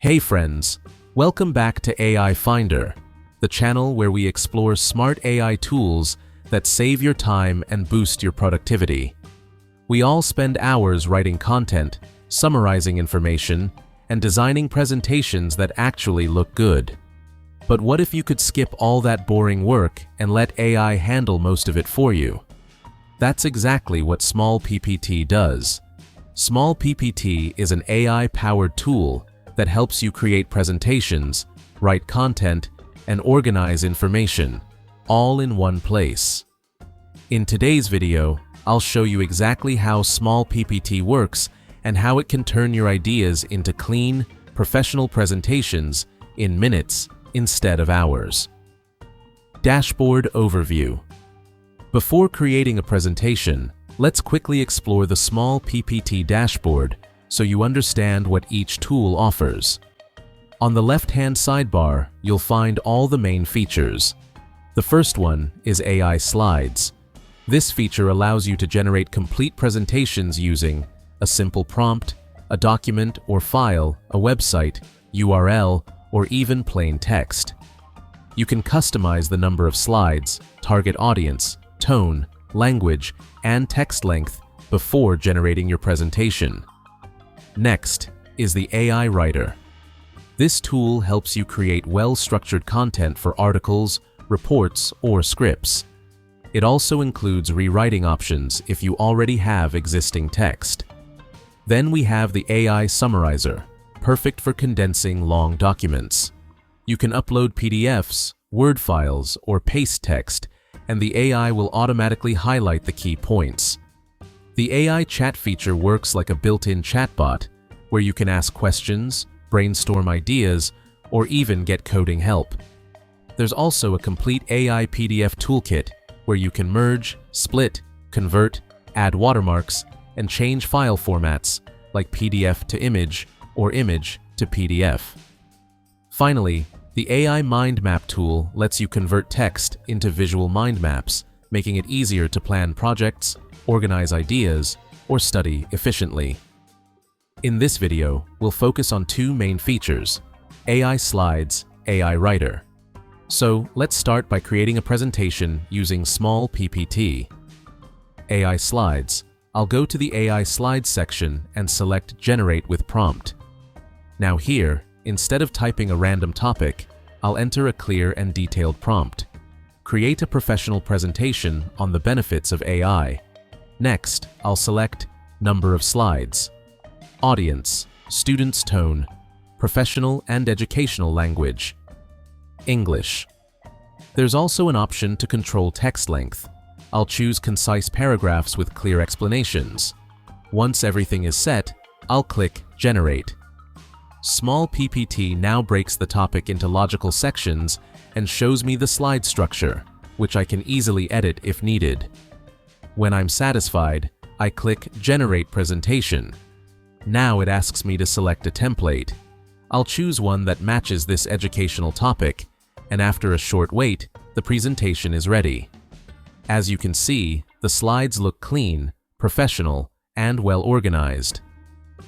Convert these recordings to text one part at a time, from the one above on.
Hey friends, welcome back to AI Finder, the channel where we explore smart AI tools that save your time and boost your productivity. We all spend hours writing content, summarizing information, and designing presentations that actually look good. But what if you could skip all that boring work and let AI handle most of it for you? That's exactly what Smallppt does. Smallppt is an AI-powered tool that helps you create presentations, write content, and organize information, all in one place. In today's video, I'll show you exactly how Smallppt works and how it can turn your ideas into clean, professional presentations in minutes instead of hours. Dashboard Overview. Before creating a presentation, let's quickly explore the Smallppt dashboard so you understand what each tool offers. On the left-hand sidebar, you'll find all the main features. The first one is AI Slides. This feature allows you to generate complete presentations using a simple prompt, a document or file, a website, URL, or even plain text. You can customize the number of slides, target audience, tone, language, and text length before generating your presentation. Next is the AI Writer. This tool helps you create well-structured content for articles, reports, or scripts. It also includes rewriting options if you already have existing text. Then we have the AI Summarizer, perfect for condensing long documents. You can upload PDFs, Word files, or paste text, and the AI will automatically highlight the key points. The AI chat feature works like a built-in chatbot, where you can ask questions, brainstorm ideas, or even get coding help. There's also a complete AI PDF toolkit, where you can merge, split, convert, add watermarks, and change file formats like PDF to image or image to PDF. Finally, the AI Mind Map tool lets you convert text into visual mind maps, making it easier to plan projects, organize ideas, or study efficiently. In this video, we'll focus on two main features: AI Slides, AI Writer. So let's start by creating a presentation using Smallppt. AI Slides. I'll go to the AI Slides section and select Generate with Prompt. Now here, instead of typing a random topic, I'll enter a clear and detailed prompt. Create a professional presentation on the benefits of AI. Next, I'll select Number of Slides, Audience, Student's Tone, Professional and Educational Language, English. There's also an option to control text length. I'll choose concise paragraphs with clear explanations. Once everything is set, I'll click Generate. Smallppt now breaks the topic into logical sections and shows me the slide structure, which I can easily edit if needed. When I'm satisfied, I click Generate Presentation. Now it asks me to select a template. I'll choose one that matches this educational topic, and after a short wait, the presentation is ready. As you can see, the slides look clean, professional, and well organized.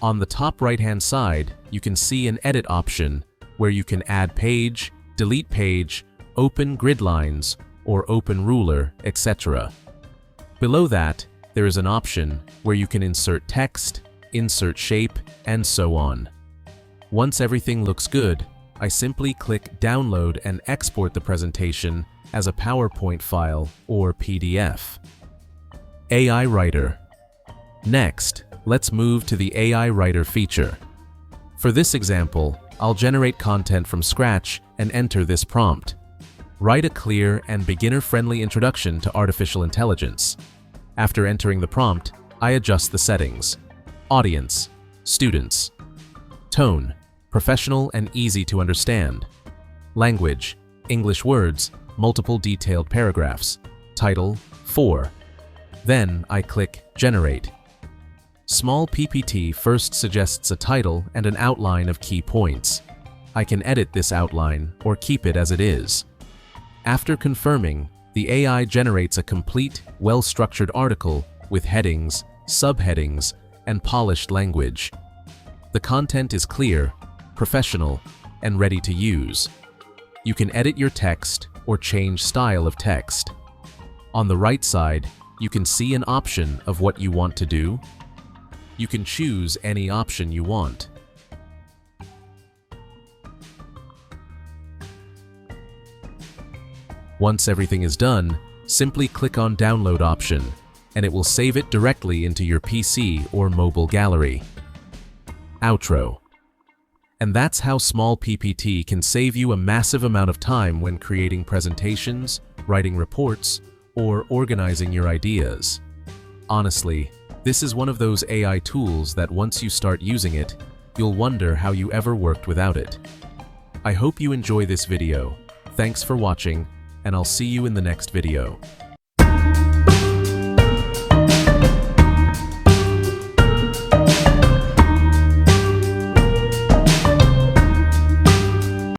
On the top right-hand side, you can see an edit option where you can add page, delete page, open grid lines, or open ruler, etc. Below that, there is an option where you can insert text, insert shape, and so on. Once everything looks good, I simply click Download and export the presentation as a PowerPoint file or PDF. AI Writer. Next, let's move to the AI Writer feature. For this example, I'll generate content from scratch and enter this prompt. Write a clear and beginner-friendly introduction to artificial intelligence. After entering the prompt, I adjust the settings. Audience, students. Tone, professional and easy to understand. Language, English words, multiple detailed paragraphs. Title, 4. Then I click Generate. Smallppt first suggests a title and an outline of key points. I can edit this outline or keep it as it is. After confirming, the AI generates a complete, well-structured article with headings, subheadings, and polished language. The content is clear, professional, and ready to use. You can edit your text or change style of text. On the right side, you can see an option of what you want to do. You can choose any option you want. Once everything is done, simply click on Download option, and it will save it directly into your PC or mobile gallery. Outro. And that's how Smallppt can save you a massive amount of time when creating presentations, writing reports, or organizing your ideas. Honestly, this is one of those AI tools that once you start using it, you'll wonder how you ever worked without it. I hope you enjoy this video. Thanks for watching, and I'll see you in the next video.